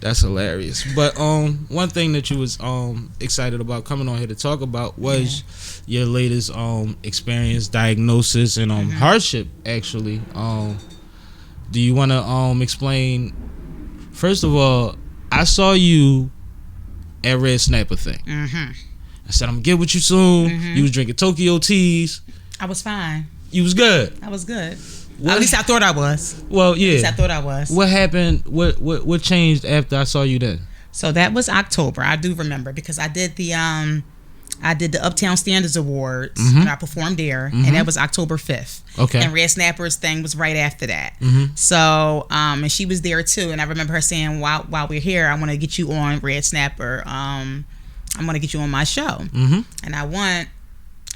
That's hilarious. But one thing that you was excited about coming on here to talk about was your latest experience, diagnosis, and hardship. Actually, do you want to explain? First of all, I saw you at Red Snapper thing. I said I'm gonna get with you soon. You was drinking Tokyo teas. I was fine. You was good. I was good. At least I thought I was. Well, yeah. At least I thought I was. What happened? What changed after I saw you then? So that was October. I do remember because I did the Uptown Standards Awards and I performed there, and that was October 5th. Okay. And Red Snapper's thing was right after that. So and she was there too, and I remember her saying, "While we're here, I want to get you on Red Snapper. I'm gonna get you on my show." And I went.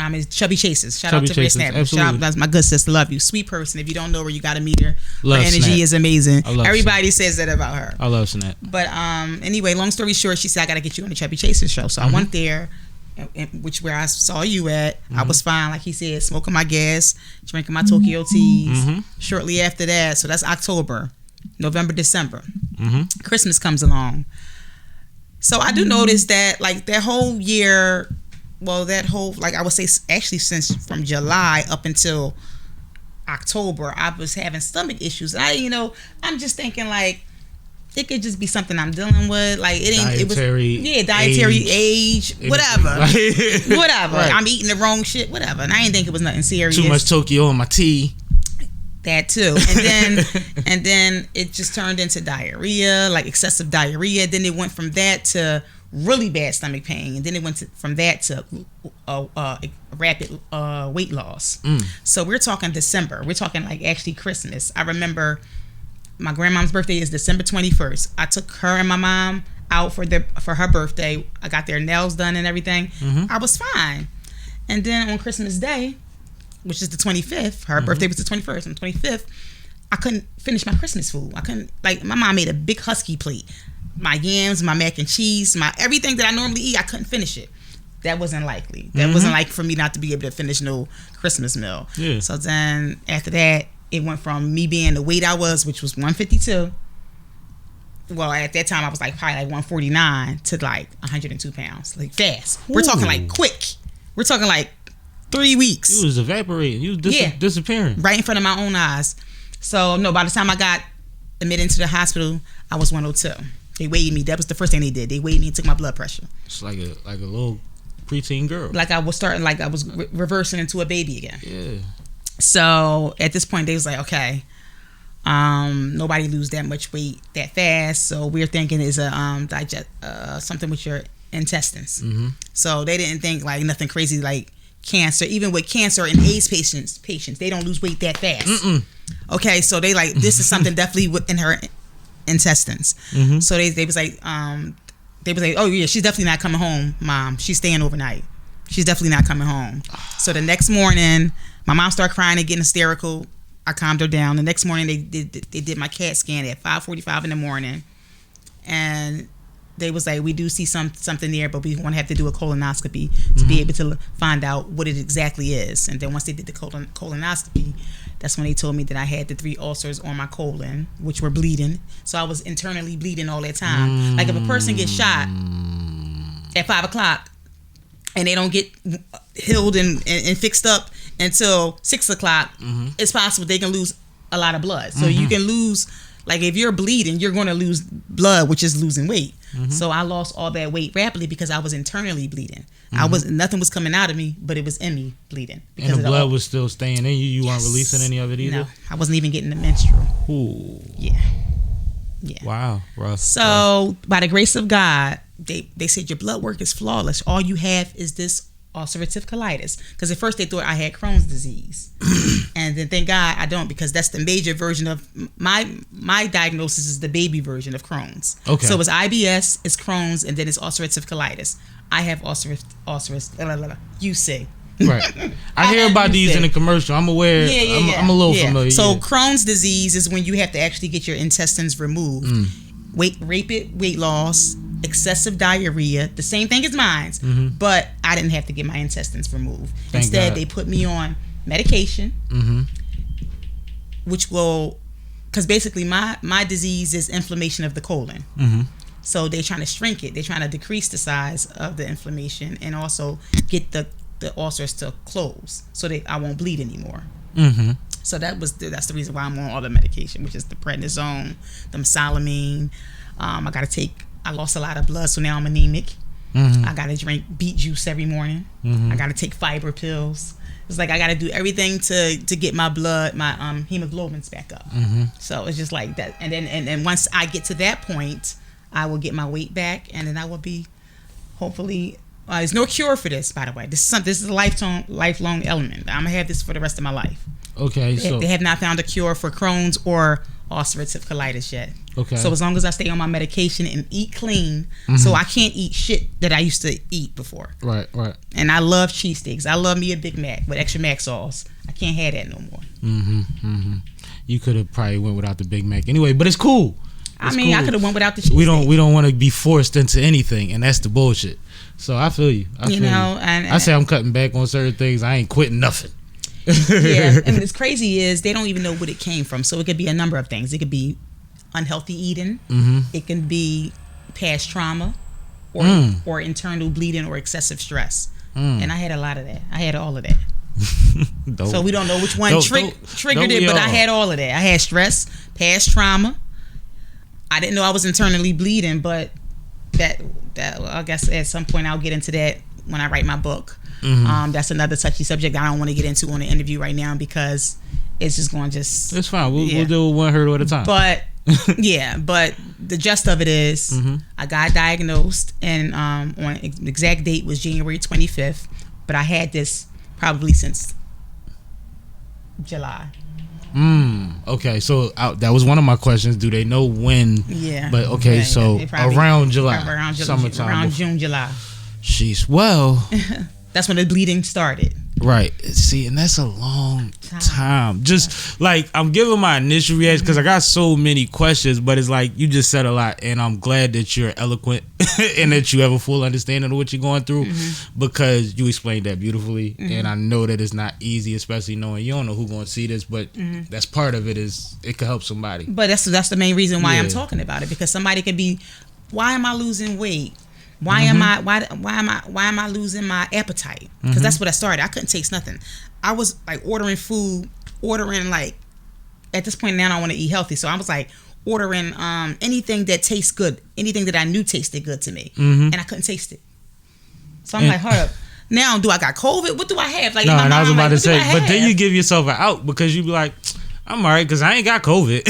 It's Chubby Chases. Shout out to Red Snapper. Shout out, that's my good sister. Love you. Sweet person. If you don't know her, you got to meet her. Her energy is amazing. Everybody says that about her. I love Snap. But anyway, long story short, she said, I got to get you on the Chubby Chases show. So I went there, where I saw you at. I was fine, like he said, smoking my gas, drinking my Tokyo teas. Shortly after that, so that's October, November, December. Christmas comes along. So I do notice that, like, that whole year... Well, that whole, like I would say, actually since from July up until October, I was having stomach issues. I'm just thinking like it could just be something I'm dealing with. Like it ain't. Dietary age, whatever. Whatever. Right. I'm eating the wrong shit, whatever. And I didn't think it was nothing serious. Too much Tokyo in my tea. That too, and then it just turned into diarrhea, like excessive diarrhea. Then it went from that to really bad stomach pain, and then it went from that to rapid weight loss. So we're talking December. We're talking like actually Christmas. I remember my grandmom's birthday is December 21st. I took her and my mom out for her birthday. I got their nails done and everything. I was fine. And then on Christmas Day, which is the 25th, her birthday was the 21st. On the 25th, I couldn't finish my Christmas food. I couldn't, like, my mom made a big husky plate. My yams, my mac and cheese, my everything that I normally eat, I couldn't finish it. That wasn't likely. That wasn't like for me not to be able to finish no Christmas meal. Yeah. So then after that, it went from me being the weight I was, which was 152. Well, at that time I was like probably like 149 to like 102 pounds, like fast. We're talking like quick. We're talking like 3 weeks. You was evaporating. You was disappearing right in front of my own eyes. So no, by the time I got admitted into the hospital, I was 102. They weighed me. That was the first thing they did. They weighed me and took my blood pressure. It's like a little preteen girl. Like I was starting, like I was reversing into a baby again. Yeah. So at this point, they was like, okay, nobody lose that much weight that fast. So we're thinking is something with your intestines. So they didn't think like nothing crazy like cancer. Even with cancer and AIDS patients, they don't lose weight that fast. Okay, so they like this is something definitely within her intestines. So they was like, oh yeah, she's definitely not coming home, Mom. She's staying overnight. She's definitely not coming home. So the next morning, my mom started crying and getting hysterical. I calmed her down. The next morning, they did my CAT scan at 5:45 in the morning, and they was like, we do see something there, but we want to have to do a colonoscopy to be able to find out what it exactly is. And then once they did the colonoscopy, that's when they told me that I had the 3 ulcers on my colon, which were bleeding. So I was internally bleeding all that time. Like if a person gets shot at 5 o'clock and they don't get healed and fixed up until 6 o'clock, it's possible they can lose a lot of blood. So you can lose, like if you're bleeding, you're going to lose blood, which is losing weight. So I lost all that weight rapidly because I was internally bleeding. Nothing was coming out of me, but it was in me bleeding. And the blood was still staying in you. You weren't releasing any of it either. No, I wasn't even getting the menstrual. Ooh. Yeah. Wow, rough. So by the grace of God, they said your blood work is flawless. All you have is this ulcerative colitis. Because at first they thought I had Crohn's disease, and then thank God I don't, because that's the major version of my diagnosis is the baby version of Crohn's. Okay. So it's IBS, it's Crohn's, and then it's ulcerative colitis. I have ulcerative. You see. Right. I hear about these in the commercial. I'm aware. I'm a little familiar. So Crohn's disease is when you have to actually get your intestines removed. Weight loss, excessive diarrhea, the same thing as mine, but I didn't have to get my intestines removed. Instead, they put me on medication, which will, because basically my disease is inflammation of the colon. So they're trying to shrink it. They're trying to decrease the size of the inflammation and also get the ulcers to close so I won't bleed anymore. Mm-hmm. So that's the reason why I'm on all the medication, which is the prednisone, the mesalamine. I lost a lot of blood, so now I'm anemic. Mm-hmm. I got to drink beet juice every morning. Mm-hmm. I got to take fiber pills. It's like I got to do everything to get my blood, my hemoglobins back up. Mm-hmm. So it's just like that. And then once I get to that point, I will get my weight back, and then I will be hopefully. There's no cure for this, by the way. This is a lifelong element. I'm gonna have this for the rest of my life. Okay, they have not found a cure for Crohn's or ulcerative colitis yet. Okay. So as long as I stay on my medication and eat clean, mm-hmm. so I can't eat shit that I used to eat before. Right. And I love cheesesteaks. I love me a Big Mac with extra mac sauce. I can't have that no more. Mm-hmm. Mm-hmm. You could have probably went without the Big Mac anyway, but it's cool. Cool. I could have went without the cheesesteak. We don't want to be forced into anything, and that's the bullshit. So I feel you. I say I'm cutting back on certain things. I ain't quitting nothing. Yeah, and what's crazy is they don't even know what it came from. So it could be a number of things. It could be unhealthy eating. Mm-hmm. It can be past trauma, or internal bleeding or excessive stress. And I had a lot of that. I had all of that. So we don't know which one triggered it, but I had all of that. I had stress, past trauma. I didn't know I was internally bleeding, but that I guess at some point I'll get into that when I write my book. Mm-hmm. That's another touchy subject I don't want to get into on the interview right now because it's just going to just... It's fine. We'll do one hurdle at a time. But, but the gist of it is mm-hmm. I got diagnosed and on the exact date was January 25th, but I had this probably since July. Okay, so that was one of my questions. Do they know when? Yeah. But okay, yeah, so around July. Summertime. Around June, July. Jeez. Well... That's when the bleeding started. Right. See, and that's a long time. Just like I'm giving my initial reaction because I got so many questions, but it's like you just said a lot, and I'm glad that you're eloquent and that you have a full understanding of what you're going through because you explained that beautifully. And I know that it's not easy, especially knowing you don't know who's going to see this, but that's part of it is it could help somebody. But that's the main reason why I'm talking about it because somebody could be, why am I losing weight? Why am I losing my appetite? Because that's what I started. I couldn't taste nothing. I was like ordering like at this point now I don't want to eat healthy. So I was like ordering anything that tastes good, anything that I knew tasted good to me, and I couldn't taste it. So I'm like, hold up. Now do I got COVID? What do I have? Like, no, and I was about to say, but then you give yourself an out because you be like, I'm all right because I ain't got COVID.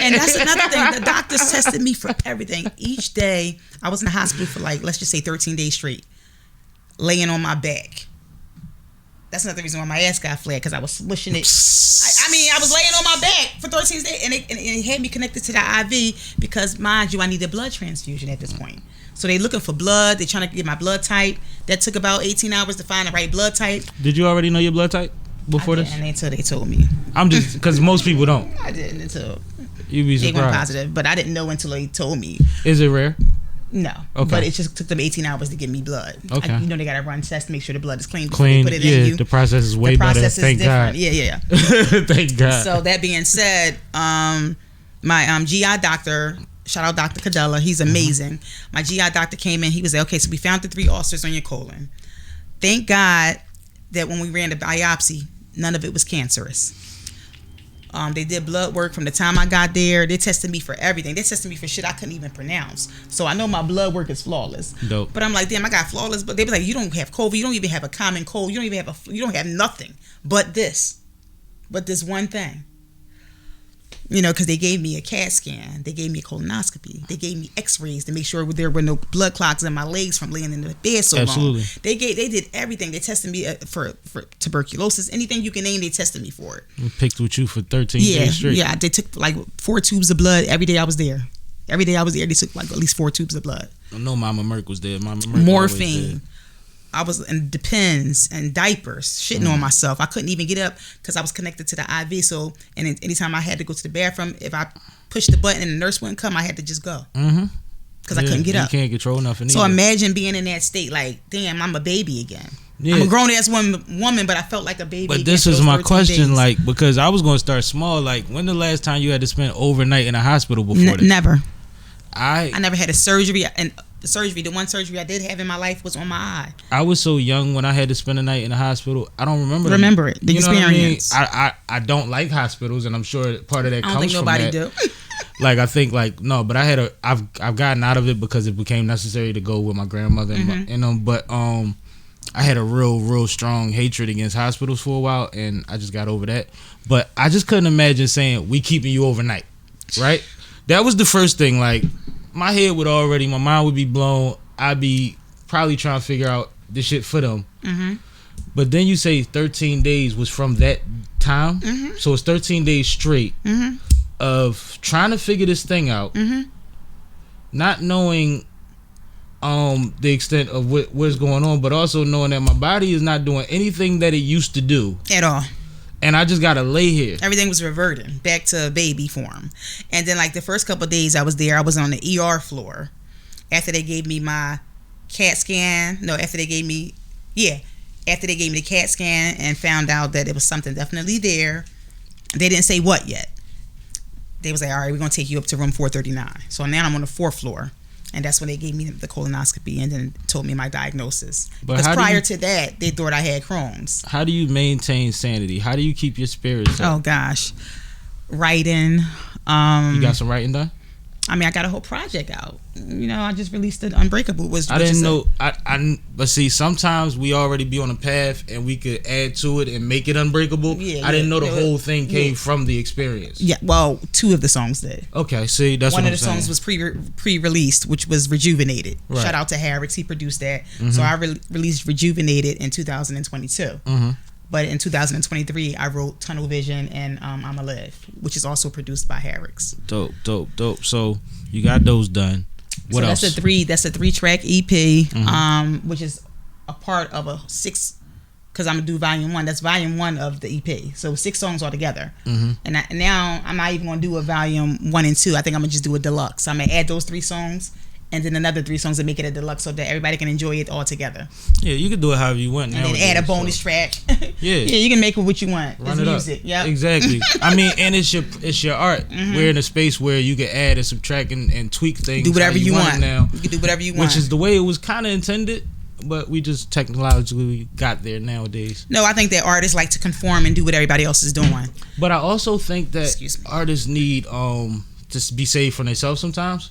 And that's another thing. The doctors tested me for everything. Each day, I was in the hospital for like, let's just say 13 days straight, laying on my back. That's another reason why my ass got flat because I was swishing it. I was laying on my back for 13 days and it had me connected to the IV because, mind you, I need a blood transfusion at this point. So they looking for blood. They trying to get my blood type. That took about 18 hours to find the right blood type. Did you already know your blood type? Before this? Until they told me. I'm just because most people don't. I didn't until you'd be surprised. They went positive, but I didn't know until they told me. Is it rare? No. Okay. But it just took them 18 hours to give me blood. Okay. They gotta run tests to make sure the blood is clean before they put it in you. The process is way better. Thank God. Yeah. Thank God. So that being said, my GI doctor, shout out Dr. Cadella, he's amazing. My GI doctor came in. He was like, okay, so we found the 3 ulcers on your colon. Thank God that when we ran the biopsy, none of it was cancerous. They did blood work from the time I got there. They tested me for everything. They tested me for shit I couldn't even pronounce. So I know my blood work is flawless. Dope. But I'm like, damn, I got flawless. But they be like, you don't have COVID. You don't even have a common cold. You don't have nothing but this one thing. Because they gave me a CAT scan. They gave me a colonoscopy. They gave me x-rays to make sure there were no blood clots in my legs from laying in the bed so long. They did everything. They tested me for tuberculosis. Anything you can name, they tested me for it. We picked with you for 13 days straight. Yeah, they took like 4 tubes of blood every day I was there. They took like at least 4 tubes of blood. I know Mama Merck was there. Mama Merck morphine. I was in Depends and diapers, shitting on myself. I couldn't even get up because I was connected to the IV. So, and anytime I had to go to the bathroom, if I pushed the button and the nurse wouldn't come, I had to just go. Because I couldn't get up. You can't control nothing. So imagine being in that state, like, damn, I'm a baby again. Yeah. I'm a grown ass woman, but I felt like a baby. But this is my question, days. Like, because I was going to start small. Like, when the last time you had to spend overnight in a hospital before this? Never. I never had a surgery, and the one surgery I did have in my life was on my eye. I was so young when I had to spend a night in the hospital. I don't remember the experience. I don't like hospitals, and I'm sure part of that comes from that. I don't think nobody do. Like I think no, but I've gotten out of it because it became necessary to go with my grandmother and but I had a real strong hatred against hospitals for a while, and I just got over that. But I just couldn't imagine saying we keeping you overnight, right? That was the first thing. Like my mind would be blown. I'd be probably trying to figure out this shit for them. But then you say 13 days was from that time, so it's 13 days straight of trying to figure this thing out, not knowing the extent of what's going on, but also knowing that my body is not doing anything that it used to do at all. And I just gotta lay here. Everything was reverting back to baby form. And then like the first couple of days I was there, I was on the ER floor. After they gave me my CAT scan, after they gave me the CAT scan and found out that it was something definitely there. They didn't say what yet. They was like, all right, we're gonna take you up to room 439. So now I'm on the 4th floor. And that's when they gave me the colonoscopy and then told me my diagnosis. But because prior to that, they thought I had Crohn's. How do you maintain sanity? How do you keep your spirits up? Oh, gosh. Writing. You got some writing done? I mean, I got a whole project out. I just released it. Unbreakable. I didn't know. But see, sometimes we already be on a path and we could add to it and make it unbreakable. I didn't know the whole thing came from the experience. Yeah, well, 2 of the songs did. Okay, see, that's one of the songs was pre-released, which was Rejuvenated. Right. Shout out to Harrix, he produced that. So I released Rejuvenated in 2022. But in 2023, I wrote Tunnel Vision and I'ma Live, which is also produced by Harrix. Dope. So you got those done. What else? That's a 3-track EP, which is a part of a 6, because I'm gonna do volume 1. That's volume 1 of the EP. So 6 songs altogether. And now I'm not even gonna do a volume 1 and 2. I think I'm gonna just do a deluxe. I'm gonna add those 3 songs and then another 3 songs and make it a deluxe so that everybody can enjoy it all together. Yeah, you can do it however you want now. And then add a bonus track. Yeah, you can make it what you want. Run it's it music. Up. Yeah, exactly. I mean, and it's your art. We're in a space where you can add and subtract and tweak things. Do whatever you want now. You can do whatever you want, which is the way it was kind of intended. But we just technologically got there nowadays. No, I think that artists like to conform and do what everybody else is doing. But I also think that artists need to be saved from themselves sometimes.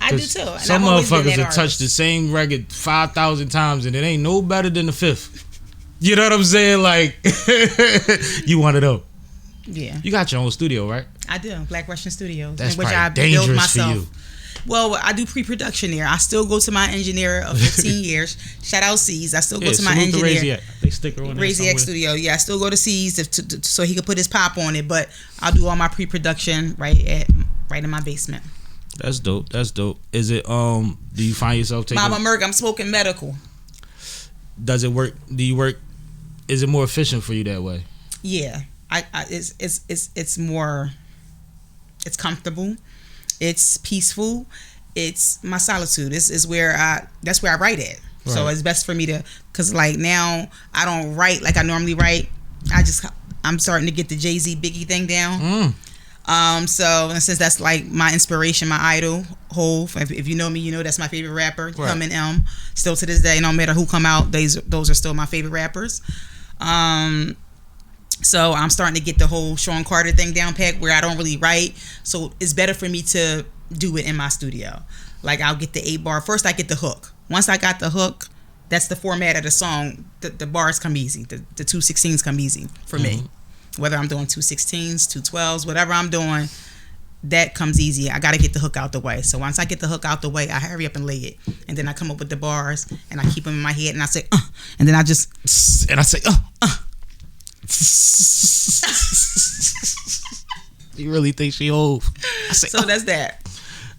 I do too. And some motherfuckers have touched the same record 5,000 times and it ain't no better than the 5th. You know what I'm saying? Like, you want it up. Yeah. You got your own studio, right? I do. Black Russian Studios. That's which I built myself. For you. Well, I do pre-production there. I still go to my engineer of 15 years. Shout out C's. I still go to my engineer. They stick her on there Raziac Studio. Yeah, I still go to C's so he could put his pop on it. But I'll do all my pre-production right in my basement. That's dope. Is it do you find yourself taking Mama Merc, I'm smoking medical. Does it work? Do you work? Is it more efficient for you that way? Yeah. It's more, it's comfortable. It's peaceful. It's my solitude. That's where I write at. Right. So it's best for me to, cause like now I don't write like I normally write. I'm starting to get the Jay-Z Biggie thing down. So and since that's like my inspiration, my idol, Hov. If you know me, you know that's my favorite rapper. Right. Him and M. Still to this day, no matter who come out, those are still my favorite rappers. So I'm starting to get the whole Sean Carter thing down pat where I don't really write. So it's better for me to do it in my studio. Like I'll get the 8-bar. First I get the hook. Once I got the hook, that's the format of the song. The bars come easy. The 2/16s come easy for me. Whether I'm doing 2/16s, 2/12s, whatever I'm doing, that comes easy. I got to get the hook out the way. So once I get the hook out the way, I hurry up and lay it. And then I come up with the bars and I keep them in my head and I say, and then I just, and I say, You really think she old? I say, so that's that.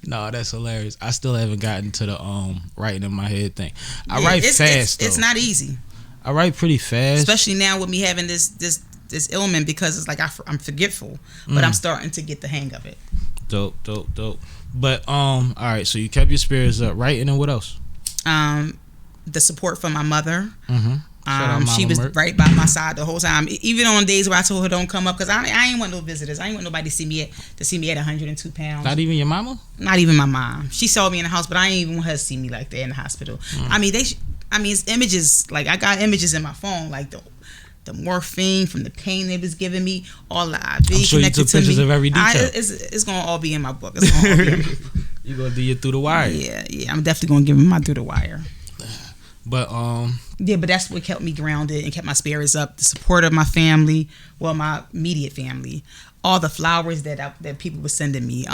No, that's hilarious. I still haven't gotten to the writing in my head thing. I write fast though. It's not easy. I write pretty fast. Especially now with me having this ailment because it's like I'm forgetful. But I'm starting to get the hang of it. Dope. But all right, so you kept your spirits up, right? And then what else? The support from my mother. She was Merck. right by my side the whole time, even on days where I told her don't come up, because I ain't want no visitors. I ain't want nobody to see me at 102 pounds. Not even your mama? Not even my mom. She saw me in the house, but I ain't even want her to see me like that in the hospital. I mean, it's images. Like, I got images in my phone, like the morphine from the pain they was giving me, all the IV I'm sure you took pictures of every detail. It's gonna all be in my book. It's gonna all be in my book. You gonna do your through the wire? Yeah. I'm definitely gonna give him my through the wire. But but that's what kept me grounded and kept my spirits up. The support of my family, my immediate family, all the flowers that people were sending me.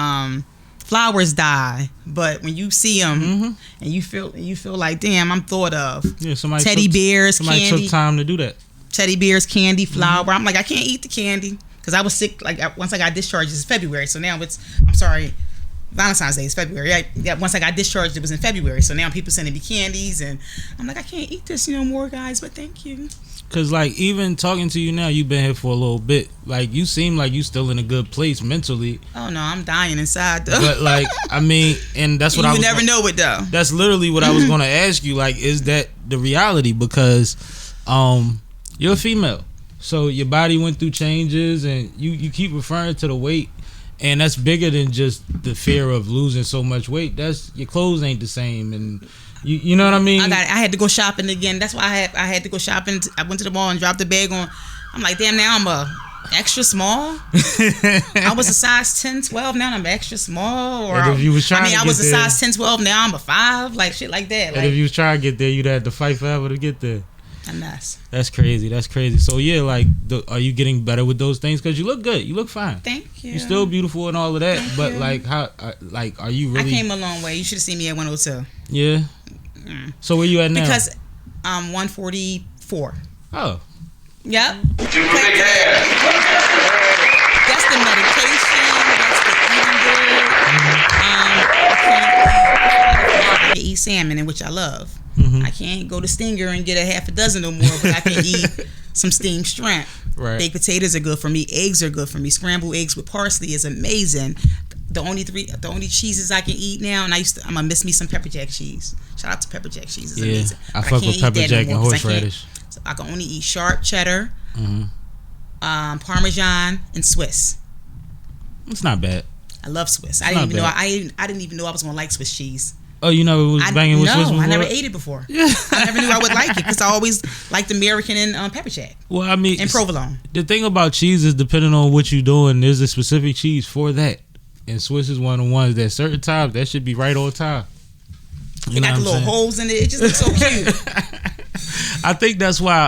Flowers die, but when you see them and you feel like, damn, I'm thought of. Yeah, Teddy bears, somebody candy. took time to do that. Teddy bears, candy, flower. I'm like, I can't eat the candy because I was sick. Like, once I got discharged, it's February, so now Valentine's Day is February. Once I got discharged, it was in February. So now people sending me candies, and I'm like, I can't eat this no more, guys. But thank you. Cause like, even talking to you now, you've been here for a little bit. Like, you seem like you still in a good place mentally. Oh no, I'm dying inside though. But like, I mean, and that's what I was. You never know it though. That's literally what I was going to ask you. Like, is that the reality? Because, you're a female, so your body went through changes, and you keep referring to the weight. And that's bigger than just the fear of losing so much weight. That's your clothes ain't the same, and you know what I mean. I had to go shopping again. That's why I had to go shopping. I went to the mall and dropped the bag on. I'm like, damn, now I'm a extra small. I was a size 10, 12. Now I'm extra small. Or if you was trying I was a size 10, 12. Now I'm a 5. Like shit like that. And if you was trying to get there, you'd have to fight forever to get there. A mess. That's crazy. So yeah, like, are you getting better with those things? Because you look good. You look fine. Thank you. You're still beautiful and all of that. Thank but you. like, how? Like, are you really? I came a long way. You should have seen me at 102. Yeah. So where you at now? Because 144. Oh. Yep. That's the medication. That's the I can't eat salmon, in which I love. I can't go to Stinger and get a half a dozen no more, but I can eat some steamed shrimp. Right. Baked potatoes are good for me. Eggs are good for me. Scrambled eggs with parsley is amazing. The only cheeses I can eat now, and I'm gonna miss me some pepper jack cheese. Shout out to pepper jack cheese. It's amazing. I fuck with pepper jack and horseradish. So I can only eat sharp cheddar, Parmesan, and Swiss. It's not bad. I love Swiss. I didn't even know I was gonna like Swiss cheese. Oh, you never was banging with Swiss before? I never ate it before. I never knew I would like it because I always liked American and pepper jack. Well, I mean, and provolone. The thing about cheese is, depending on what you're doing, there's a specific cheese for that. And Swiss is one of the ones that certain times that should be right on time. You got the little holes in it. It just looks so cute. I think that's why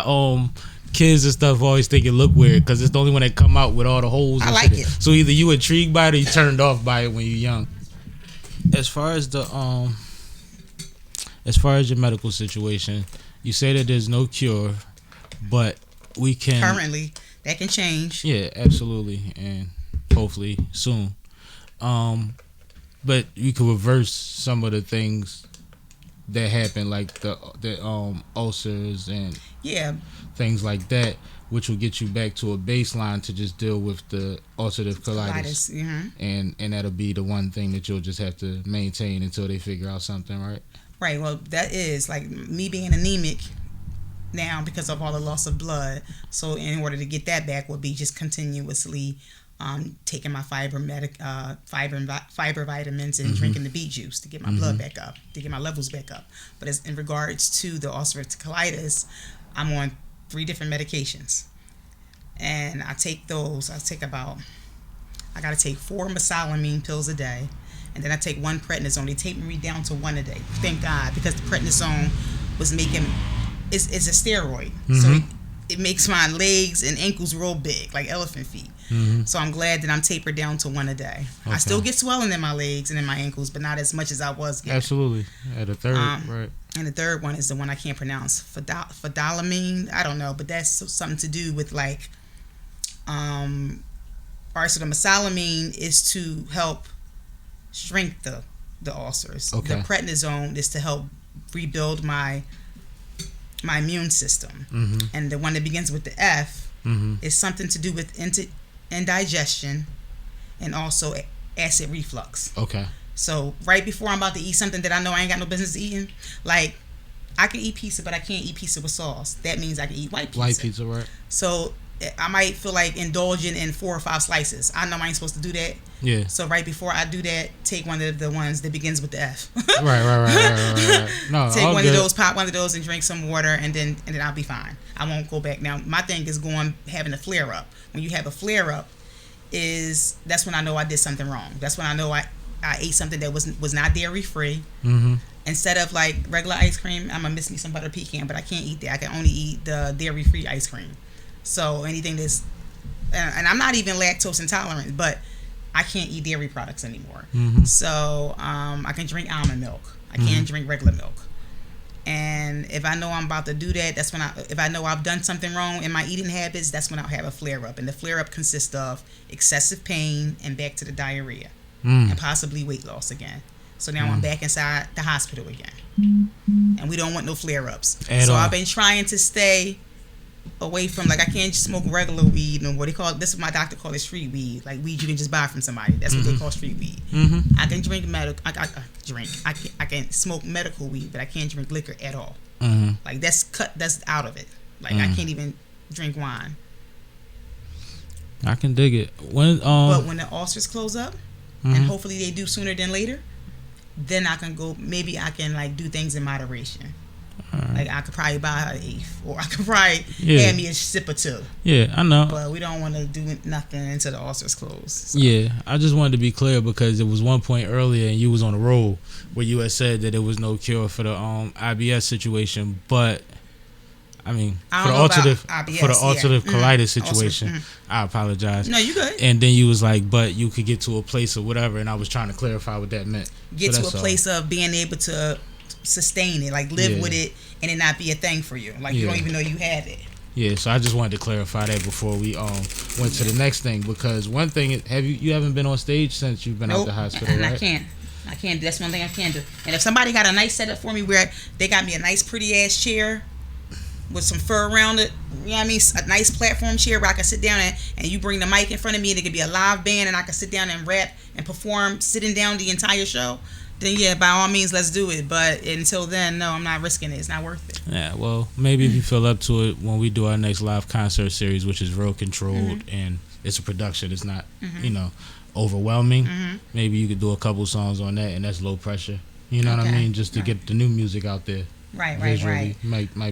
kids and stuff always think it look weird, because it's the only one that come out with all the holes. I like it. So either you intrigued by it or you turned off by it when you're young. As far as your medical situation, you say that there's no cure, but we can currently. That can change. Yeah, absolutely, and hopefully soon. But you can reverse some of the things that happen, like the ulcers and things like that, which will get you back to a baseline to just deal with the ulcerative colitis. And that'll be the one thing that you'll just have to maintain until they figure out something, right? Right. Well, that is like me being anemic now because of all the loss of blood. So in order to get that back would be just continuously taking my fiber vitamins and drinking the beet juice to get my blood back up, to get my levels back up. But as in regards to the ulcerative colitis, I'm on 3 different medications, and I take those. I got to take 4 mesalamine pills a day, and then I take 1 prednisone. They tapered me down to 1 a day. Thank God, because the prednisone was making it's a steroid, so it makes my legs and ankles real big, like elephant feet. So I'm glad that I'm tapered down to 1 a day. Okay. I still get swelling in my legs and in my ankles, but not as much as I was getting. Absolutely. At a third, right. And the third one is the one I can't pronounce. Phendolamine. I don't know, but that's something to do with like. Alright, so the mesalamine is to help shrink the ulcers. Okay. The prednisone is to help rebuild my immune system. And the one that begins with the F is something to do with indigestion and also acid reflux. Okay. So right before I'm about to eat something that I know I ain't got no business eating, like I can eat pizza, but I can't eat pizza with sauce. That means I can eat white pizza. White pizza, right? So I might feel like indulging in 4 or 5 slices. I know I ain't supposed to do that. Yeah. So right before I do that, take one of the ones that begins with the F. Right. No, take all one good. of those, pop one of those, and drink some water, and then I'll be fine. I won't go back. Now my thing is having a flare up. When you have a flare up, that's when I know I did something wrong. That's when I know I ate something that was not dairy free. Mm-hmm. Instead of like regular ice cream, I'm gonna miss me some butter pecan, but I can't eat that. I can only eat the dairy free ice cream. So anything that's, and I'm not even lactose intolerant, but I can't eat dairy products anymore. Mm-hmm. So I can drink almond milk. I can't drink regular milk. And if I know I'm about to do that, that's when if I know I've done something wrong in my eating habits, that's when I'll have a flare up. And the flare up consists of excessive pain and back to the diarrhea and possibly weight loss again. So now I'm back inside the hospital again. And we don't want no flare ups. So I've been trying to stay away from, like, I can't smoke regular weed and what they call, this is what my doctor called it, street weed, like weed you can just buy from somebody. That's what they call street weed. I can drink I can smoke medical weed, but I can't drink liquor at all. Like that's out of it. Like I can't even drink wine. I can dig it. But when the ulcers close up, and hopefully they do sooner than later, then I can go, maybe I can like do things in moderation. Like I could probably buy an eighth, or I could probably have me a sip or two. Yeah, I know. But we don't want to do nothing until the ulcers close. So. Yeah, I just wanted to be clear because there was one point earlier and you was on a roll where you had said that there was no cure for the IBS situation, but I mean for the ulcerative colitis situation. I apologize. No, you good. And then you was like, but you could get to a place or whatever, and I was trying to clarify what that meant. Get to a place of being able to sustain it, like live with it, and it not be a thing for you. Like you don't even know you have it. Yeah, so I just wanted to clarify that before we went to the next thing, because one thing is, you haven't been on stage since you've been out the hospital, and right? I can't. That's one thing I can't do. And if somebody got a nice setup for me where they got me a nice pretty ass chair with some fur around it, you know what I mean, a nice platform chair where I can sit down and you bring the mic in front of me and it could be a live band and I can sit down and rap and perform sitting down the entire show, then yeah, by all means, let's do it. But until then, no, I'm not risking it. It's not worth it. Yeah, well, maybe if you feel up to it when we do our next live concert series, which is real controlled and it's a production, it's not, overwhelming. Maybe you could do a couple songs on that, and that's low pressure. You know what I mean? Just to get the new music out there. Right. Might